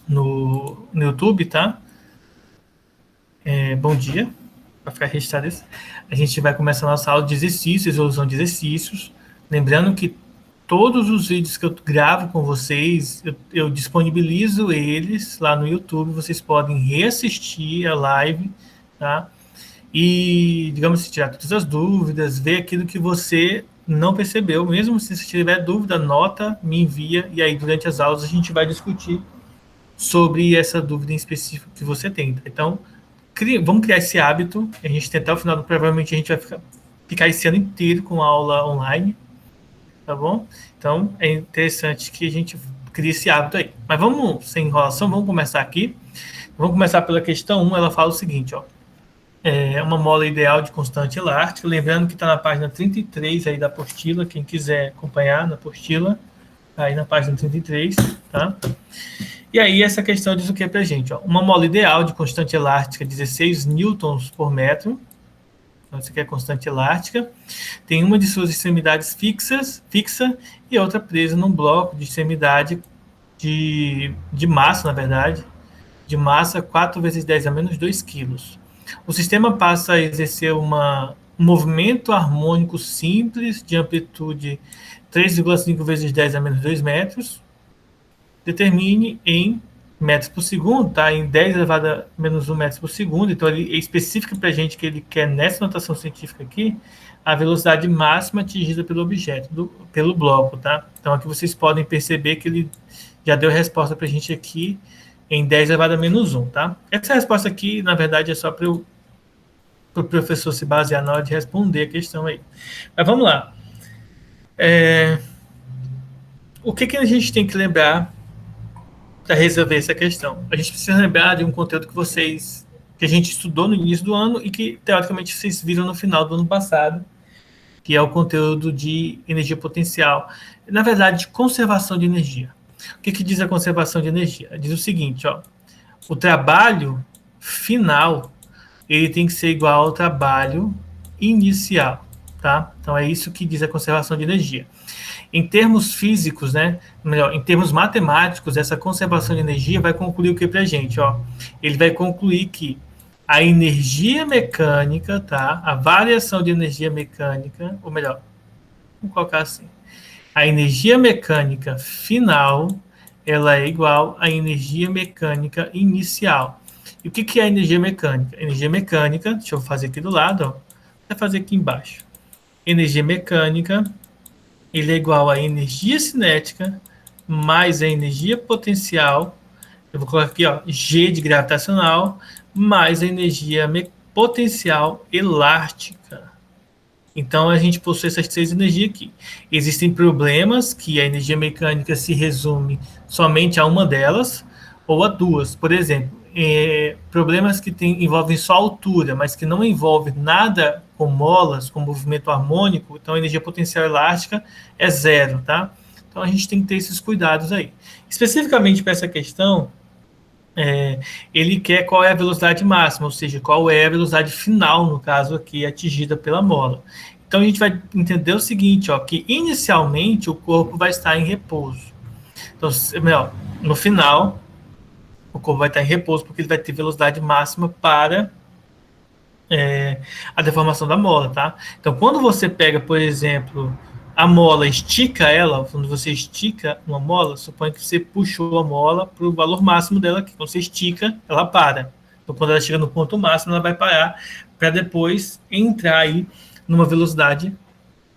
no YouTube, tá? Bom dia, para ficar registrado isso. A gente vai começar a nossa aula de exercícios, resolução de exercícios. Lembrando que todos os vídeos que eu gravo com vocês, eu disponibilizo eles lá no YouTube. Vocês podem reassistir a live, tá? E, digamos, se tirar todas as dúvidas, ver aquilo que você não percebeu. Mesmo se você tiver dúvida, anota, me envia, e aí durante as aulas a gente vai discutir sobre essa dúvida em específico que você tem. Então, vamos criar esse hábito. A gente tentar o final, provavelmente a gente vai ficar esse ano inteiro com aula online, tá bom? Então, é interessante que a gente crie esse hábito aí. Mas vamos, sem enrolação, vamos começar aqui. Vamos começar pela questão 1, ela fala o seguinte, ó. Uma mola ideal de constante elástica, lembrando que está na página 33 aí da apostila, quem quiser acompanhar na apostila, tá aí na página 33, tá? E aí essa questão diz o que para a gente? Ó? Uma mola ideal de constante elástica, 16 newtons por metro, então isso aqui é constante elástica, tem uma de suas extremidades fixa e outra presa num bloco de extremidade de massa, na verdade, de massa 4 vezes 10 a menos 2 quilos. O sistema passa a exercer um movimento harmônico simples de amplitude 3,5 vezes 10 a menos 2 metros. Determine em metros por segundo, tá? Em 10 elevado a menos 1 metros por segundo. Então, ele é específico para a gente que ele quer, nessa notação científica aqui, a velocidade máxima atingida pelo objeto, pelo bloco, tá? Então, aqui vocês podem perceber que ele já deu a resposta para a gente aqui em 10 elevado a menos 1, tá? Essa resposta aqui, na verdade, é só para o professor se basear na hora de responder a questão aí. Mas vamos lá. O que a gente tem que lembrar para resolver essa questão? A gente precisa lembrar de um conteúdo que a gente estudou no início do ano e que, teoricamente, vocês viram no final do ano passado, que é o conteúdo de energia potencial. Na verdade, de conservação de energia. O que diz a conservação de energia? Diz o seguinte, ó, o trabalho final ele tem que ser igual ao trabalho inicial, tá? Então é isso que diz a conservação de energia. Em termos físicos, né? Melhor, em termos matemáticos, essa conservação de energia vai concluir o que para a gente, ó? Ele vai concluir que a energia mecânica, tá? A variação de energia mecânica, ou melhor, vamos colocar assim, a energia mecânica final, ela é igual à energia mecânica inicial. E o que é a energia mecânica? A energia mecânica, deixa eu fazer aqui do lado, ó, vou fazer aqui embaixo. Energia mecânica, ele é igual à energia cinética mais a energia potencial, eu vou colocar aqui, ó, G de gravitacional, mais a energia potencial elástica. Então, a gente possui essas 3 energias aqui. Existem problemas que a energia mecânica se resume somente a uma delas ou a 2. Por exemplo, problemas que envolvem só altura, mas que não envolvem nada com molas, com movimento harmônico, então a energia potencial elástica é 0, tá? Então, a gente tem que ter esses cuidados aí. Especificamente para essa questão, ele quer qual é a velocidade máxima, ou seja, qual é a velocidade final, no caso aqui, atingida pela mola. Então, a gente vai entender o seguinte, ó, que inicialmente o corpo vai estar em repouso. Então, melhor, no final, o corpo vai estar em repouso porque ele vai ter velocidade máxima para a deformação da mola, tá? Então, quando você pega, por exemplo, a mola, estica ela, quando você estica uma mola, suponha que você puxou a mola para o valor máximo dela, que quando você estica, ela para. Então, quando ela chega no ponto máximo, ela vai parar para depois entrar aí numa velocidade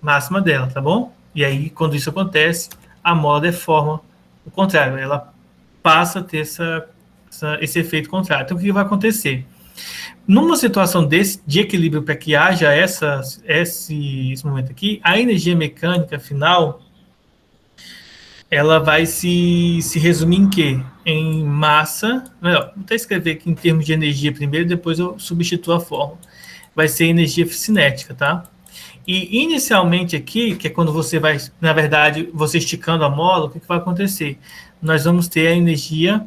máxima dela, tá bom? E aí, quando isso acontece, a mola deforma o contrário, ela passa a ter esse efeito contrário. Então, o que vai acontecer? Numa situação de equilíbrio para que haja esse momento aqui, a energia mecânica final ela vai se resumir em quê? Em massa. Melhor, vou até escrever aqui em termos de energia primeiro, depois eu substituo a forma. Vai ser energia cinética, tá? E inicialmente aqui, que é quando você vai, na verdade, você esticando a mola, o que vai acontecer? Nós vamos ter a energia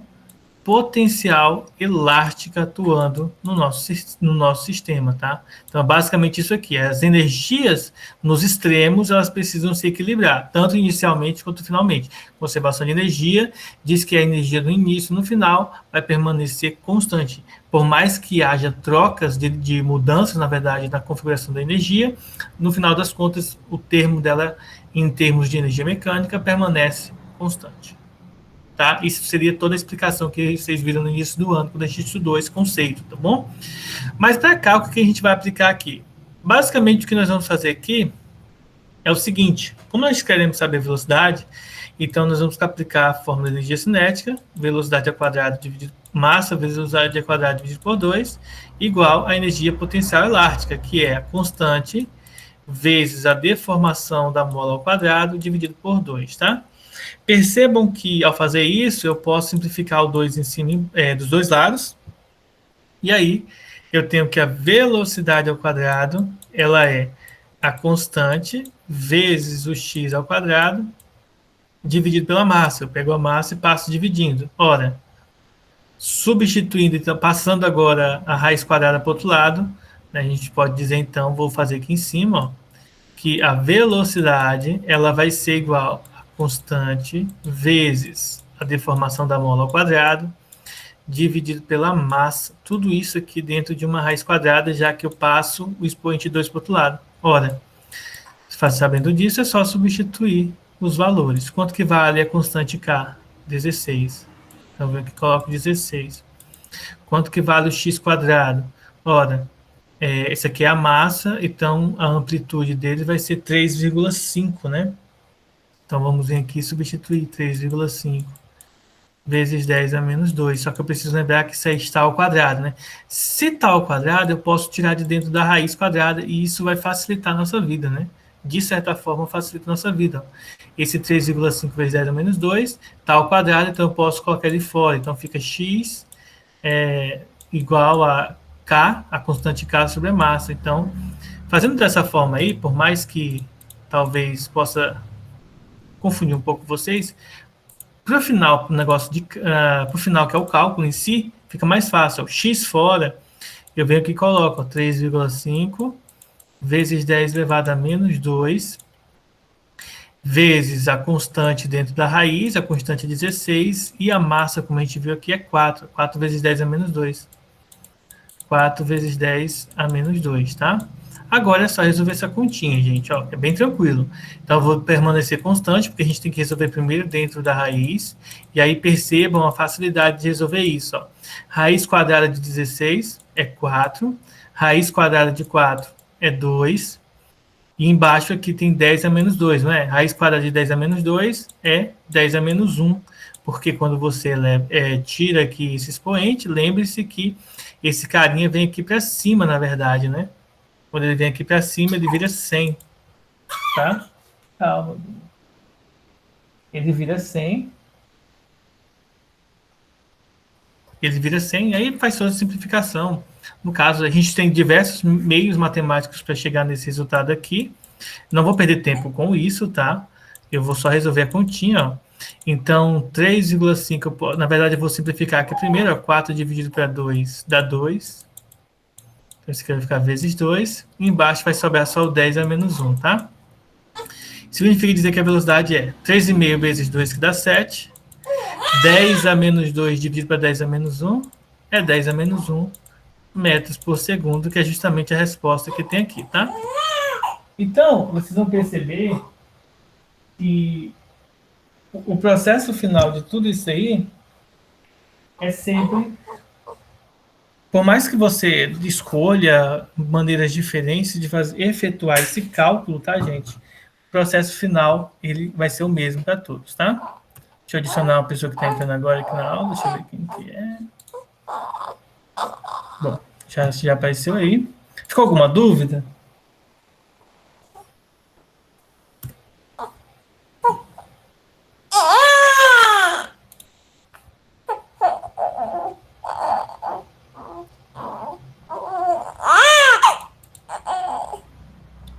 potencial elástica atuando no nosso sistema, tá? Então, basicamente isso aqui, as energias nos extremos, elas precisam se equilibrar, tanto inicialmente quanto finalmente. Conservação de energia diz que a energia do início e no final vai permanecer constante. Por mais que haja trocas de mudanças, na verdade, na configuração da energia, no final das contas, o termo dela, em termos de energia mecânica, permanece constante. Tá? Isso seria toda a explicação que vocês viram no início do ano, quando a gente estudou esse conceito, tá bom? Mas para cá, o que a gente vai aplicar aqui? Basicamente, o que nós vamos fazer aqui é o seguinte: como nós queremos saber velocidade, então nós vamos aplicar a fórmula de energia cinética, velocidade ao quadrado dividido massa, velocidade ao quadrado dividido por 2, igual a energia potencial elástica, que é a constante vezes a deformação da mola ao quadrado dividido por 2, tá? Percebam que, ao fazer isso, eu posso simplificar o 2 em cima dos dois lados. E aí, eu tenho que a velocidade ao quadrado, ela é a constante vezes o x ao quadrado, dividido pela massa. Eu pego a massa e passo dividindo. Ora, substituindo, então, passando agora a raiz quadrada para o outro lado, né, a gente pode dizer, então, vou fazer aqui em cima, ó, que a velocidade ela vai ser igual constante vezes a deformação da mola ao quadrado, dividido pela massa. Tudo isso aqui dentro de uma raiz quadrada, já que eu passo o expoente 2 para o outro lado. Ora, sabendo disso, é só substituir os valores. Quanto que vale a constante K? 16. Então, eu aqui coloco 16. Quanto que vale o x quadrado? Ora, esse aqui é a massa, então a amplitude dele vai ser 3,5, né? Então, vamos vir aqui e substituir 3,5 vezes 10 a menos 2. Só que eu preciso lembrar que isso aí está ao quadrado, né? Se está ao quadrado, eu posso tirar de dentro da raiz quadrada e isso vai facilitar a nossa vida, né? De certa forma, facilita a nossa vida. Esse 3,5 vezes 10 a menos 2 está ao quadrado, então eu posso colocar ele fora. Então, fica x igual a K, a constante K sobre a massa. Então, fazendo dessa forma aí, por mais que talvez possa confundir um pouco vocês, para o final, para o final, que é o cálculo em si, fica mais fácil. O x fora, eu venho aqui e coloco 3,5 vezes 10 elevado a menos 2, vezes a constante dentro da raiz, a constante é 16, e a massa, como a gente viu aqui, é 4. 4 vezes 10 a menos 2. 4 vezes 10 a menos 2, tá? Agora é só resolver essa continha, gente, ó, é bem tranquilo. Então, eu vou permanecer constante, porque a gente tem que resolver primeiro dentro da raiz, e aí percebam a facilidade de resolver isso, ó. Raiz quadrada de 16 é 4, raiz quadrada de 4 é 2, e embaixo aqui tem 10 a menos 2, não é? Raiz quadrada de 10 a menos 2 é 10 a menos 1, porque quando você tira aqui esse expoente, lembre-se que esse carinha vem aqui para cima, na verdade, né? Quando ele vem aqui para cima, ele vira 100, tá? Calma. Ele vira 100. Ele vira 100, aí faz toda a simplificação. No caso, a gente tem diversos meios matemáticos para chegar nesse resultado aqui. Não vou perder tempo com isso, tá? Eu vou só resolver a continha, ó. Então, 3,5, na verdade, eu vou simplificar aqui primeiro, ó, 4 dividido para 2 dá 2. Então, isso aqui vai ficar vezes 2. E embaixo vai sobrar só o 10 a menos 1, tá? Significa dizer que a velocidade é 3,5 vezes 2, que dá 7. 10 a menos 2 dividido para 10 a menos 1 é 10 a menos 1 metros por segundo, que é justamente a resposta que tem aqui, tá? Então, vocês vão perceber que o processo final de tudo isso aí é sempre, por mais que você escolha maneiras diferentes de efetuar esse cálculo, tá, gente? O processo final, ele vai ser o mesmo para todos, tá? Deixa eu adicionar uma pessoa que está entrando agora aqui na aula, deixa eu ver quem que é. Bom, já apareceu aí. Ficou alguma dúvida?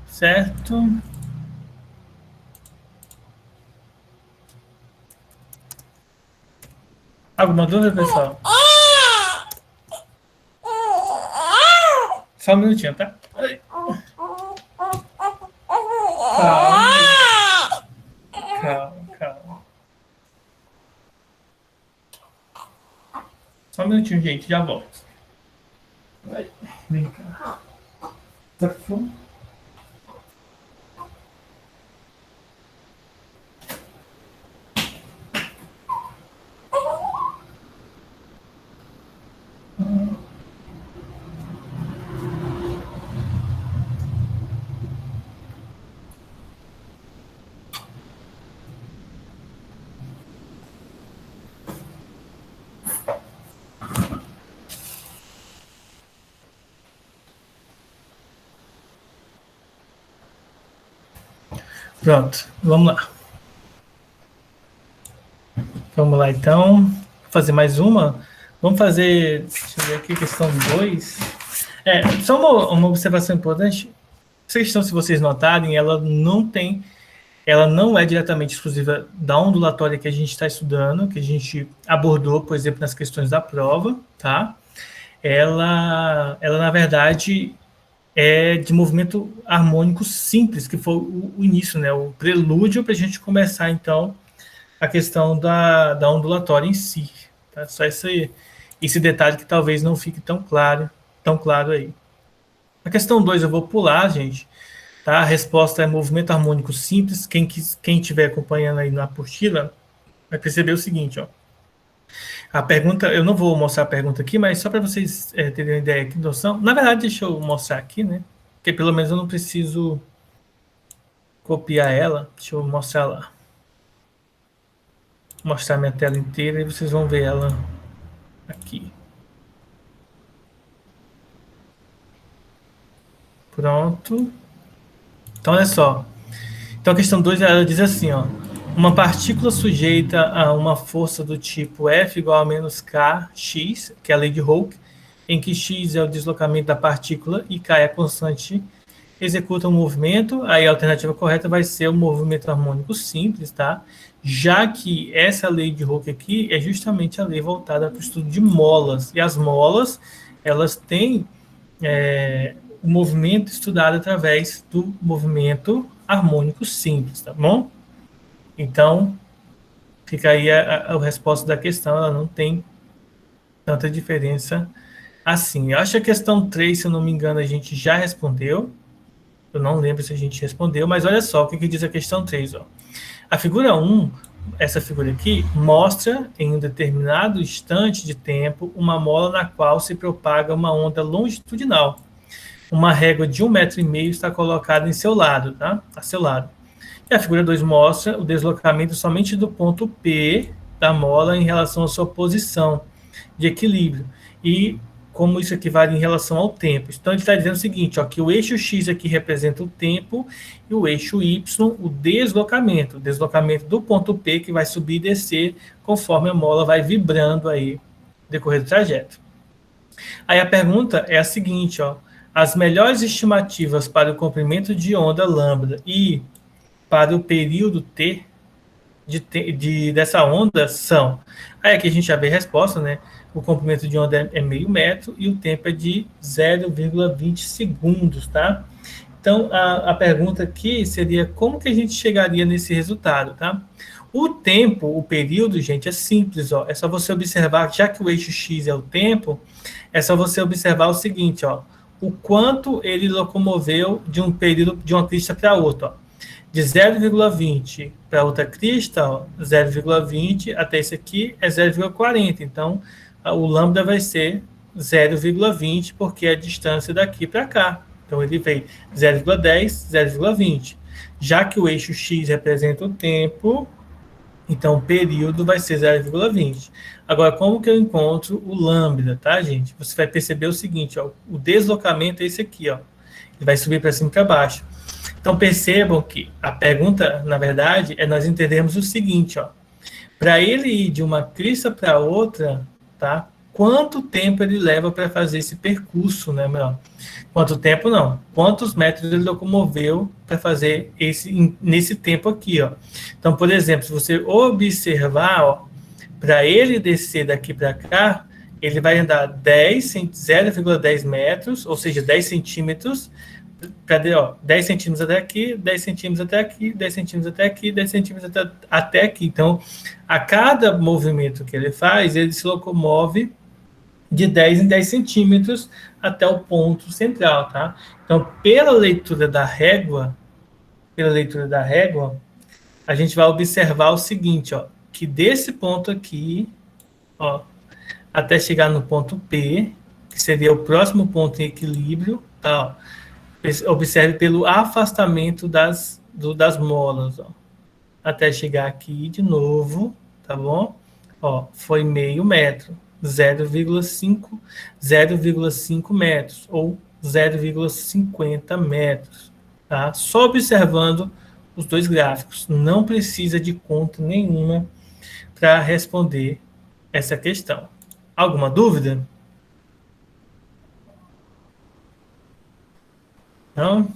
Certo? Alguma dúvida, pessoal? Só um minutinho, tá? Calma. Só um minutinho, gente, já volto. Vem cá. Tá com fome? Pronto, vamos lá. Vamos lá, então. Vou fazer mais uma. Vamos fazer, deixa eu ver aqui, questão 2. Só uma observação importante. Essa questão, se vocês notarem, ela não é diretamente exclusiva da ondulatória que a gente está estudando, que a gente abordou, por exemplo, nas questões da prova, tá? Ela na verdade, é de movimento harmônico simples, que foi o início, né? O prelúdio para a gente começar, então, a questão da ondulatória em si. Tá? Só esse detalhe que talvez não fique tão claro aí. A questão 2 eu vou pular, gente. Tá? A resposta é movimento harmônico simples. Quem estiver acompanhando aí na apostila vai perceber o seguinte, ó. A pergunta, eu não vou mostrar a pergunta aqui, mas só para vocês terem uma ideia aqui, noção. Na verdade, deixa eu mostrar aqui, né? Porque pelo menos eu não preciso copiar ela. Deixa eu mostrar lá. Vou mostrar minha tela inteira e vocês vão ver ela aqui. Pronto. Então, olha só. Então, a questão 2, ela diz assim, ó. Uma partícula sujeita a uma força do tipo F igual a menos kx, que é a lei de Hooke, em que x é o deslocamento da partícula e k é a constante, executa um movimento. Aí a alternativa correta vai ser o movimento harmônico simples, tá? Já que essa lei de Hooke aqui é justamente a lei voltada para o estudo de molas. E as molas, elas têm o movimento estudado através do movimento harmônico simples, tá bom? Então, fica aí a resposta da questão, ela não tem tanta diferença assim. Eu acho que a questão 3, se eu não me engano, a gente já respondeu. Eu não lembro se a gente respondeu, mas olha só o que diz a questão 3. Ó. A figura 1, essa figura aqui, mostra em um determinado instante de tempo uma mola na qual se propaga uma onda longitudinal. Uma régua de 1,5 metro está colocada em seu lado, tá? A seu lado. E a figura 2 mostra o deslocamento somente do ponto P da mola em relação à sua posição de equilíbrio. E como isso equivale em relação ao tempo. Então, ele está dizendo o seguinte, ó, que o eixo X aqui representa o tempo e o eixo Y, o deslocamento do ponto P que vai subir e descer conforme a mola vai vibrando aí no decorrer do trajeto. Aí a pergunta é a seguinte, ó, as melhores estimativas para o comprimento de onda lambda e para o período T dessa onda são... Aí aqui a gente já vê a resposta, né? O comprimento de onda é meio metro e o tempo é de 0,20 segundos, tá? Então, a pergunta aqui seria como que a gente chegaria nesse resultado, tá? O tempo, o período, gente, é simples, ó. É só você observar, já que o eixo X é o tempo, é só você observar o seguinte, ó. O quanto ele locomoveu de um período, de uma crista para outra, ó. De 0,20 para outra crista, 0,20 até esse aqui é 0,40. Então, o lambda vai ser 0,20, porque é a distância daqui para cá. Então, ele veio 0,10, 0,20. Já que o eixo X representa o tempo, então o período vai ser 0,20. Agora, como que eu encontro o lambda, tá, gente? Você vai perceber o seguinte, ó, o deslocamento é esse aqui, ó. Ele vai subir para cima e para baixo. Então, percebam que a pergunta, na verdade, é nós entendermos o seguinte, ó. Para ele ir de uma crista para outra, tá? Quanto tempo ele leva para fazer esse percurso, né, meu? Quanto tempo não? Quantos metros ele locomoveu para fazer nesse tempo aqui, ó? Então, por exemplo, se você observar, ó, para ele descer daqui para cá, ele vai andar 0,10 metros, ou seja, 10 centímetros, 10 centímetros até aqui, 10 centímetros até aqui, 10 centímetros até aqui, 10 centímetros até aqui. Então, a cada movimento que ele faz, ele se locomove de 10 em 10 centímetros até o ponto central, tá? Então, pela leitura da régua, a gente vai observar o seguinte, ó, que desse ponto aqui, ó, até chegar no ponto P, que seria o próximo ponto em equilíbrio, tá, ó, observe pelo afastamento das molas, ó, até chegar aqui de novo, tá bom? Ó, foi meio metro, 0,5 metros, ou 0,50 metros, tá? Só observando os dois gráficos, não precisa de conta nenhuma para responder essa questão. Alguma dúvida? Não?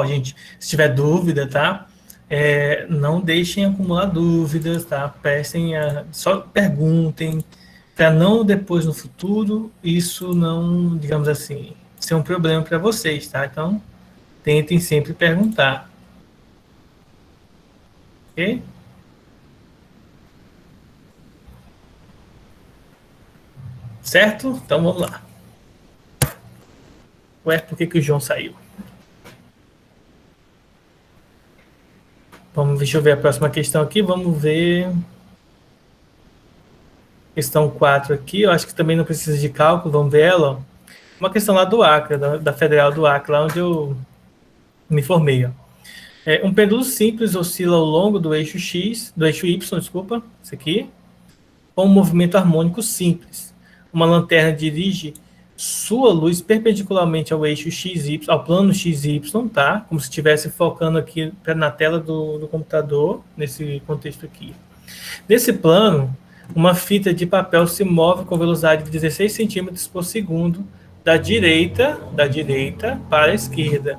Gente, se tiver dúvida, tá? Não deixem acumular dúvidas, tá? Só perguntem, para não depois no futuro isso não, digamos assim, ser um problema para vocês, tá? Então, tentem sempre perguntar. Ok? Certo? Então vamos lá. Ué, por que o João saiu? Deixa eu ver a próxima questão aqui. Vamos ver. Questão 4 aqui. Eu acho que também não precisa de cálculo. Vamos ver ela. Ó. Uma questão lá do Acre, da Federal do Acre, lá onde eu me formei. Ó. Um pêndulo simples oscila ao longo do eixo X, do eixo Y, desculpa, isso aqui, com um movimento harmônico simples. Uma lanterna dirige sua luz perpendicularmente ao eixo XY, ao plano XY, tá? Como se estivesse focando aqui na tela do computador, nesse contexto aqui. Nesse plano, uma fita de papel se move com velocidade de 16 centímetros por segundo da direita para a esquerda.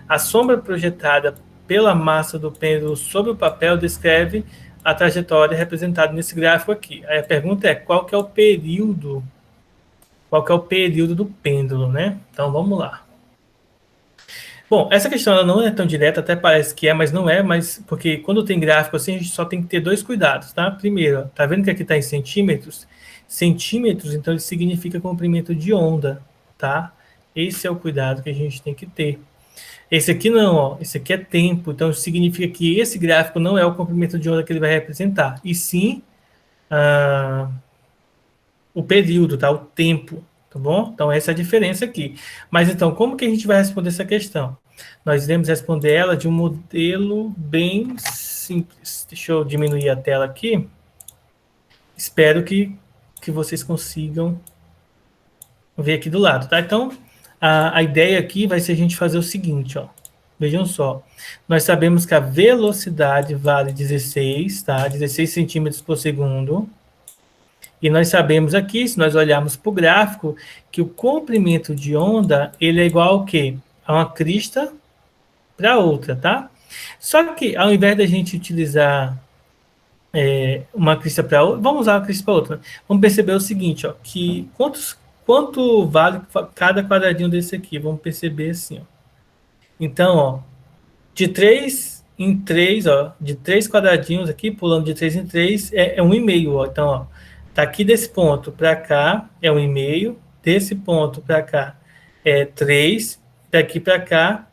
A sombra projetada pela massa do pêndulo sobre o papel descreve a trajetória representada nesse gráfico aqui. Aí a pergunta é, qual que é o período do pêndulo, né? Então, vamos lá. Bom, essa questão ela não é tão direta, até parece que é, mas não é, porque quando tem gráfico assim, a gente só tem que ter dois cuidados, tá? Primeiro, tá vendo que aqui está em centímetros? Centímetros, então, isso significa comprimento de onda, tá? Esse é o cuidado que a gente tem que ter. Esse aqui não, ó, esse aqui é tempo, então significa que esse gráfico não é o comprimento de onda que ele vai representar, e sim o período, tá? O tempo, tá bom? Então essa é a diferença aqui. Mas então, como que a gente vai responder essa questão? Nós iremos responder ela de um modelo bem simples. Deixa eu diminuir a tela aqui. Espero que vocês consigam ver aqui do lado, tá? Então, a ideia aqui vai ser a gente fazer o seguinte, ó. Vejam só. Nós sabemos que a velocidade vale 16, tá? 16 centímetros por segundo. E nós sabemos aqui, se nós olharmos para o gráfico, que o comprimento de onda, ele é igual ao quê? A uma crista para outra, tá? Só que, ao invés da gente utilizar uma crista para outra, vamos usar uma crista para outra. Vamos perceber o seguinte, ó, que quanto vale cada quadradinho desse aqui? Vamos perceber assim, ó. Então, ó, de 3 em 3, ó, de 3 quadradinhos aqui, pulando de 3 em 3, é 1,5, ó. Então, ó, tá aqui desse ponto para cá é 1,5, desse ponto para cá é 3, daqui para cá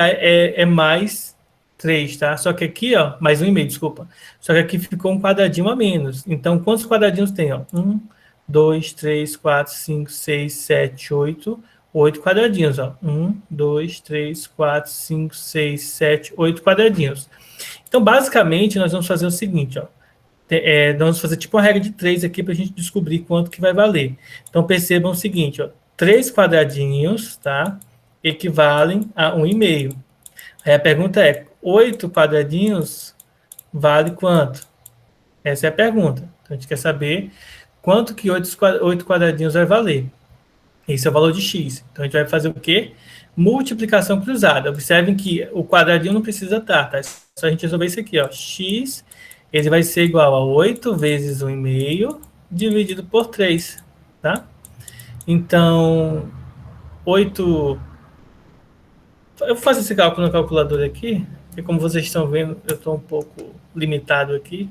é mais 3, tá? Só que aqui, ó, mais 1,5, desculpa. Só que aqui ficou um quadradinho a menos. Então, quantos quadradinhos tem, ó? 1, 2, 3, 4, 5, 6, 7, 8 quadradinhos, ó. 1, 2, 3, 4, 5, 6, 7, 8 quadradinhos. Então, basicamente, nós vamos fazer o seguinte, ó. Nós vamos fazer tipo uma regra de 3 aqui para a gente descobrir quanto que vai valer. Então, percebam o seguinte, ó. 3 quadradinhos, tá? Equivalem a 1,5. Aí a pergunta é, 8 quadradinhos vale quanto? Essa é a pergunta. Então, a gente quer saber quanto que 8 quadradinhos vai valer. Esse é o valor de x. Então, a gente vai fazer o quê? Multiplicação cruzada. Observem que o quadradinho não precisa estar, tá? É só a gente resolver isso aqui, ó. X ele vai ser igual a 8 vezes 1,5 dividido por 3, tá? Então, 8... Eu vou fazer esse cálculo na calculadora aqui, porque como vocês estão vendo, eu estou um pouco limitado aqui.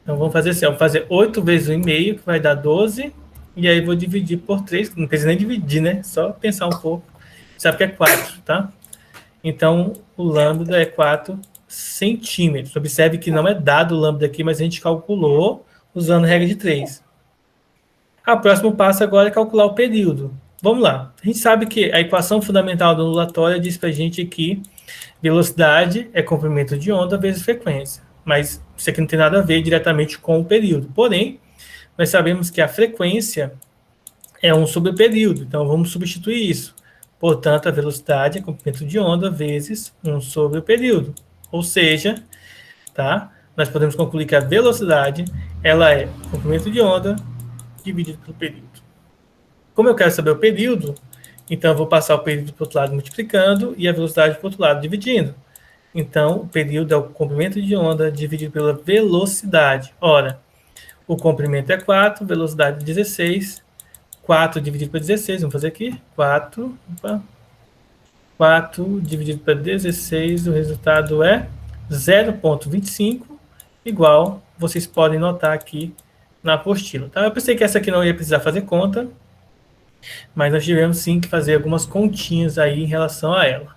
Então, vamos fazer assim, vou fazer 8 vezes 1,5, que vai dar 12, e aí vou dividir por 3, não precisa nem dividir, né? Só pensar um pouco. Sabe que é 4, tá? Então, o lambda é 4 centímetros. Observe que não é dado o lambda aqui, mas a gente calculou usando regra de 3. O próximo passo agora é calcular o período. Vamos lá. A gente sabe que a equação fundamental da ondulatória diz para a gente que velocidade é comprimento de onda vezes frequência. Mas isso aqui não tem nada a ver diretamente com o período. Porém, nós sabemos que a frequência é 1 sobre o período. Então, vamos substituir isso. Portanto, a velocidade é comprimento de onda vezes 1 sobre o período. Ou seja, tá? Nós podemos concluir que a velocidade ela é comprimento de onda dividido pelo período. Como eu quero saber o período, então eu vou passar o período para o outro lado multiplicando e a velocidade para o outro lado dividindo. Então, o período é o comprimento de onda dividido pela velocidade. Ora, o comprimento é 4, velocidade é 16. 4 dividido por 16, vamos fazer aqui. 4 dividido por 16, o resultado é 0,25, igual vocês podem notar aqui na apostila. Tá? Eu pensei que essa aqui não ia precisar fazer conta, mas nós tivemos sim que fazer algumas continhas aí em relação a ela.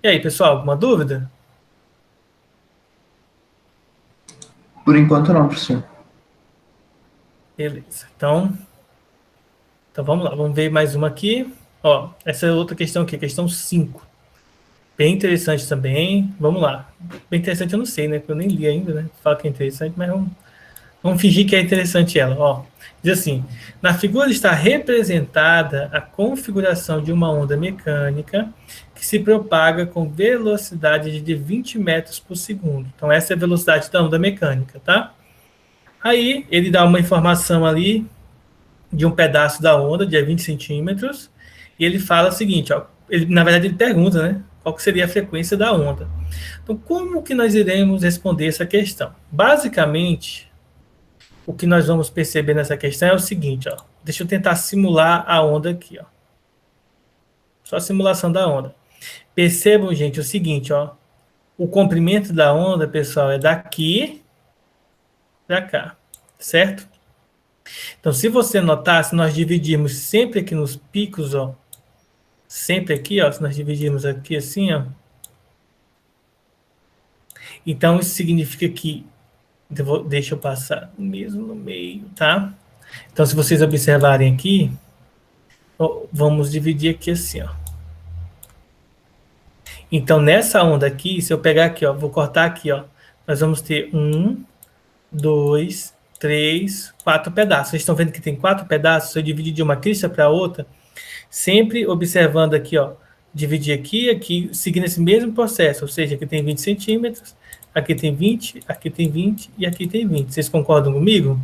E aí, pessoal, alguma dúvida? Por enquanto não, professor. Beleza. Então vamos lá, vamos ver mais uma aqui. Ó, essa é outra questão aqui, questão 5. Bem interessante também. Vamos lá. Bem interessante eu não sei, né? Porque eu nem li ainda, né? Fala que é interessante, mas vamos fingir que é interessante ela. Ó, diz assim, na figura está representada a configuração de uma onda mecânica que se propaga com velocidade de 20 metros por segundo. Então, essa é a velocidade da onda mecânica, tá? Aí, ele dá uma informação ali de um pedaço da onda, de 20 centímetros, e ele fala o seguinte, ó, na verdade ele pergunta, né, qual que seria a frequência da onda. Então, como que nós iremos responder essa questão? Basicamente, o que nós vamos perceber nessa questão é o seguinte, ó, deixa eu tentar simular a onda aqui, ó. Só a simulação da onda. Percebam, gente, o seguinte, ó, o comprimento da onda, pessoal, é daqui para cá, certo? Então, se você notar, se nós dividirmos sempre aqui nos picos, ó, sempre aqui, ó, se nós dividirmos aqui assim, ó, então isso significa que, deixa eu passar mesmo no meio, tá? Então, se vocês observarem aqui, ó, vamos dividir aqui assim, ó. Então, nessa onda aqui, se eu pegar aqui, ó, vou cortar aqui, ó, nós vamos ter 1, 2, 3, 4 pedaços. Vocês estão vendo que tem 4 pedaços? Se eu dividir de uma crista para outra, sempre observando aqui, ó, dividir aqui, seguindo esse mesmo processo, ou seja, aqui tem 20 centímetros, aqui tem 20, aqui tem 20 e aqui tem 20. Vocês concordam comigo?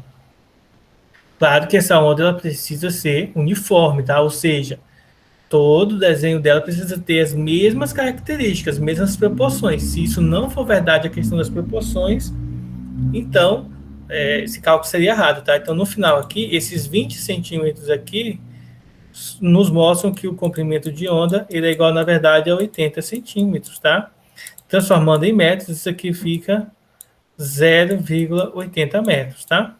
Claro que essa onda ela precisa ser uniforme, tá? Ou seja, todo o desenho dela precisa ter as mesmas características, as mesmas proporções. Se isso não for verdade, a questão das proporções, então esse cálculo seria errado, tá? Então, no final aqui, esses 20 centímetros aqui nos mostram que o comprimento de onda ele é igual, na verdade, a 80 centímetros, tá? Transformando em metros, isso aqui fica 0,80 metros, tá?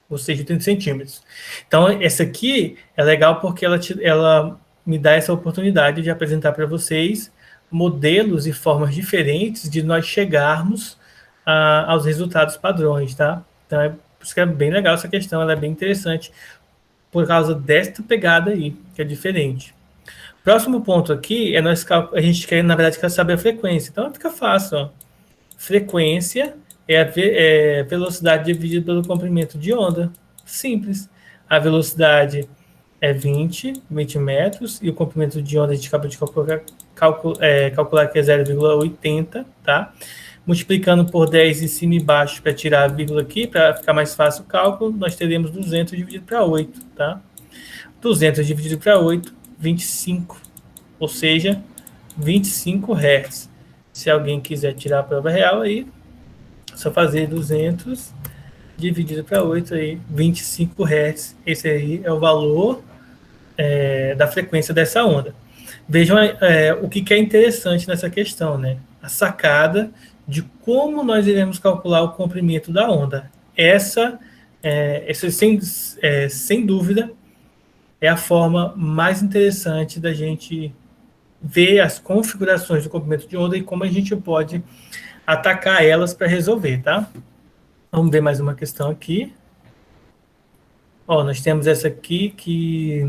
Ou seja, 80 centímetros. Então, essa aqui é legal porque ela me dá essa oportunidade de apresentar para vocês modelos e formas diferentes de nós chegarmos aos resultados padrões, tá? Então, por isso que é bem legal essa questão, ela é bem interessante por causa desta pegada aí, que é diferente. Próximo ponto aqui é a gente quer, na verdade, quer saber a frequência. Então, fica fácil, ó. Frequência é a velocidade dividida pelo comprimento de onda. Simples. A velocidade é 20 metros, e o comprimento de onda a gente acaba de calcular que é 0,80, tá? Multiplicando por 10 em cima e baixo para tirar a vírgula aqui, para ficar mais fácil o cálculo, nós teremos 200 dividido para 8, tá? 200 dividido para 8, 25, ou seja, 25 Hz. Se alguém quiser tirar a prova real aí, Só fazer 200 dividido para 8, aí, 25 Hz. Esse aí é o valor da frequência dessa onda. Vejam o que é interessante nessa questão, né? A sacada de como nós iremos calcular o comprimento da onda. Essa sem dúvida, é a forma mais interessante da gente ver as configurações do comprimento de onda e como a gente pode atacar elas para resolver, tá? Vamos ver mais uma questão aqui. Ó, nós temos essa aqui que...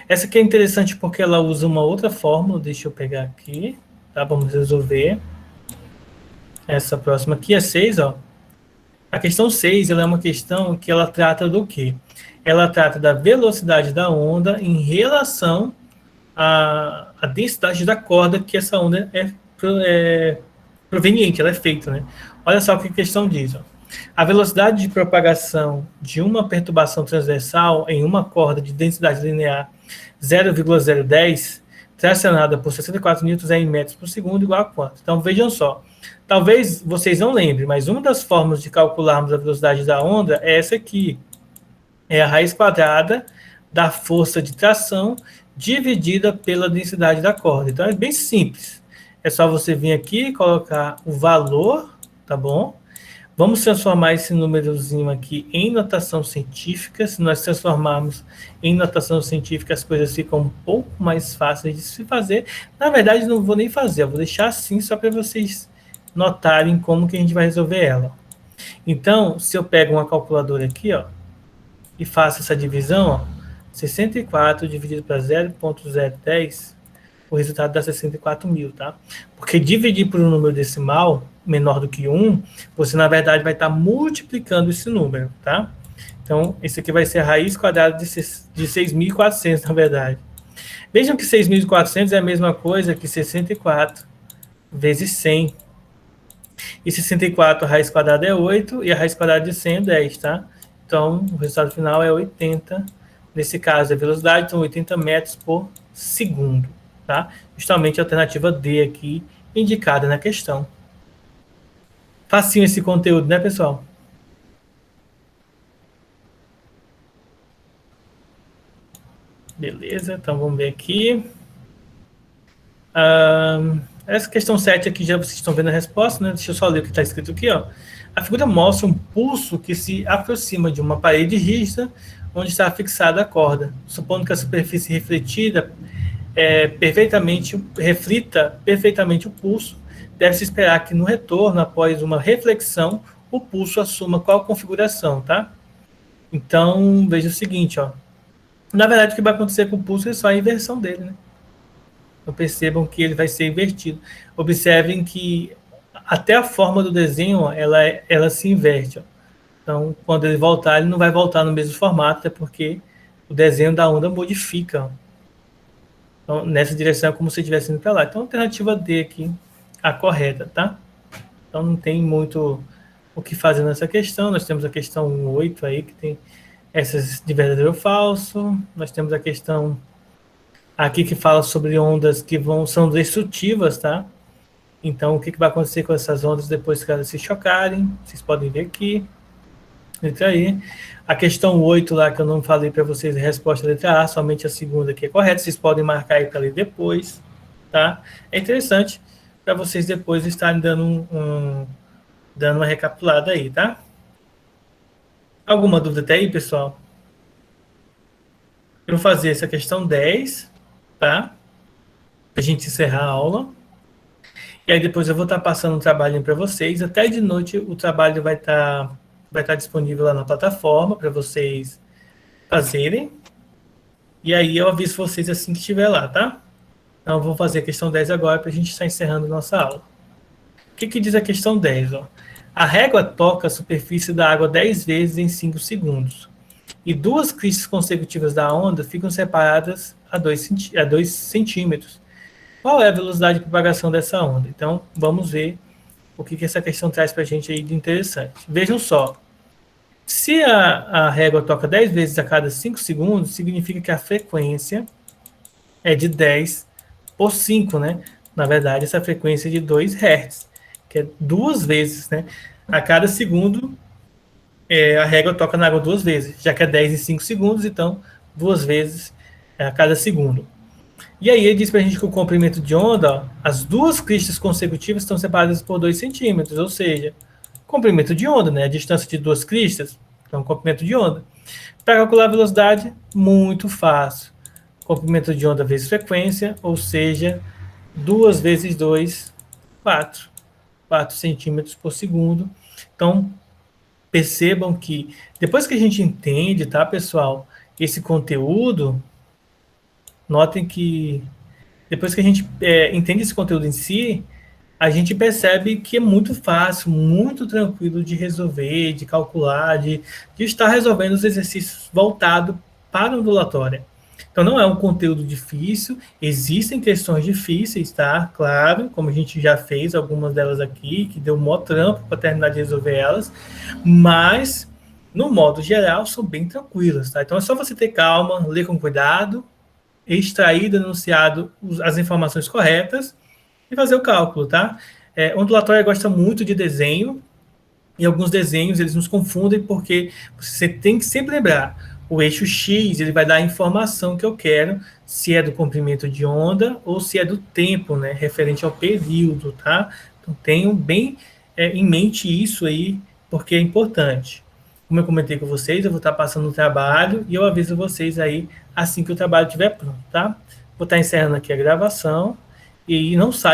Essa aqui é interessante porque ela usa uma outra fórmula. Deixa eu pegar aqui, tá? Vamos resolver. Essa próxima aqui é 6, ó. A questão 6, ela é uma questão que ela trata do quê? Ela trata da velocidade da onda em relação à densidade da corda que essa onda é proveniente, ela é feita, né? Olha só o que a questão diz, ó. A velocidade de propagação de uma perturbação transversal em uma corda de densidade linear 0,010, tracionada por 64 newtons em metros por segundo, igual a quanto? Então, vejam só. Talvez vocês não lembrem, mas uma das formas de calcularmos a velocidade da onda é essa aqui. É a raiz quadrada da força de tração dividida pela densidade da corda. Então, é bem simples. É só você vir aqui e colocar o valor, tá bom? Vamos transformar esse númerozinho aqui em notação científica. Se nós transformarmos em notação científica, as coisas ficam um pouco mais fáceis de se fazer. Na verdade, não vou nem fazer, eu vou deixar assim só para vocês notarem como que a gente vai resolver ela. Então, se eu pego uma calculadora aqui, ó, e faço essa divisão, ó, 64 dividido para 0,010, o resultado dá 64 mil, tá? Porque dividir por um número decimal menor do que 1, você, na verdade, vai estar multiplicando esse número, tá? Então, esse aqui vai ser a raiz quadrada de 6.400, na verdade. Vejam que 6.400 é a mesma coisa que 64 vezes 100. E 64, a raiz quadrada é 8, e a raiz quadrada de 100 é 10, tá? Então, o resultado final é 80. Nesse caso, a velocidade, então 80 metros por segundo, tá? Justamente a alternativa D aqui, indicada na questão. Facinho esse conteúdo, né, pessoal? Beleza, então vamos ver aqui. Essa questão 7 aqui, já vocês estão vendo a resposta, né? Deixa eu só ler o que está escrito aqui, ó. A figura mostra um pulso que se aproxima de uma parede rígida onde está fixada a corda. Supondo que a superfície reflita perfeitamente o pulso, deve-se esperar que no retorno, após uma reflexão, o pulso assuma qual configuração, tá? Então, veja o seguinte, ó. Na verdade, o que vai acontecer com o pulso é só a inversão dele, né? Então, percebam que ele vai ser invertido. Observem que até a forma do desenho, ó, ela se inverte, ó. Então, quando ele voltar, ele não vai voltar no mesmo formato, até porque o desenho da onda modifica, ó. Então, nessa direção é como se estivesse indo para lá. Então, a alternativa D aqui, a correta, tá? Então, não tem muito o que fazer nessa questão. Nós temos a questão 8 aí, que tem essas de verdadeiro ou falso. Nós temos a questão aqui que fala sobre ondas que são destrutivas, tá? Então, o que vai acontecer com essas ondas depois que elas se chocarem? Vocês podem ver aqui. Letra aí. A questão 8 lá, que eu não falei para vocês, a resposta é letra A, somente a segunda que é correta. Vocês podem marcar aí para ler depois, tá? É interessante para vocês depois estarem dando uma recapitulada aí, tá? Alguma dúvida até aí, pessoal? Eu vou fazer essa questão 10, tá? Para a gente encerrar a aula. E aí depois eu vou estar passando um trabalhinho para vocês. Até de noite o trabalho vai estar disponível lá na plataforma para vocês fazerem. E aí eu aviso vocês assim que estiver lá, tá? Então, eu vou fazer a questão 10 agora para a gente estar encerrando nossa aula. O que diz a questão 10? Ó? A régua toca a superfície da água 10 vezes em 5 segundos. E duas cristas consecutivas da onda ficam separadas a 2 centímetros. Qual é a velocidade de propagação dessa onda? Então, vamos ver o que essa questão traz para a gente aí de interessante. Vejam só. Se a régua toca 10 vezes a cada 5 segundos, significa que a frequência é de 10 por 5, né? Na verdade, essa frequência é de 2 Hz, que é 2 vezes, né? A cada segundo, a régua toca na água 2 vezes, já que é 10 em 5 segundos, então 2 vezes a cada segundo. E aí ele diz para a gente que o comprimento de onda, ó, as duas cristas consecutivas estão separadas por 2 centímetros, ou seja, comprimento de onda, né? A distância de duas cristas, então comprimento de onda. Para calcular a velocidade, muito fácil. Comprimento de onda vezes frequência, ou seja, 2 vezes 2, 4. 4 centímetros por segundo. Então, percebam que depois que a gente entende, tá, pessoal, esse conteúdo, notem que depois que a gente entende esse conteúdo em si, a gente percebe que é muito fácil, muito tranquilo de resolver, de calcular, de estar resolvendo os exercícios voltados para a ondulatória. Então, não é um conteúdo difícil, existem questões difíceis, tá? Claro, como a gente já fez algumas delas aqui, que deu mó trampo para terminar de resolver elas, mas, no modo geral, são bem tranquilas, tá? Então, é só você ter calma, ler com cuidado, extrair do enunciado as informações corretas e fazer o cálculo, tá? Ondulatória gosta muito de desenho, e alguns desenhos eles nos confundem porque você tem que sempre lembrar, o eixo X ele vai dar a informação que eu quero, se é do comprimento de onda ou se é do tempo, né, referente ao período, tá? Então tenham bem em mente isso aí, porque é importante. Como eu comentei com vocês, eu vou estar passando o trabalho e eu aviso vocês aí assim que o trabalho estiver pronto, tá? Vou estar encerrando aqui a gravação e não sai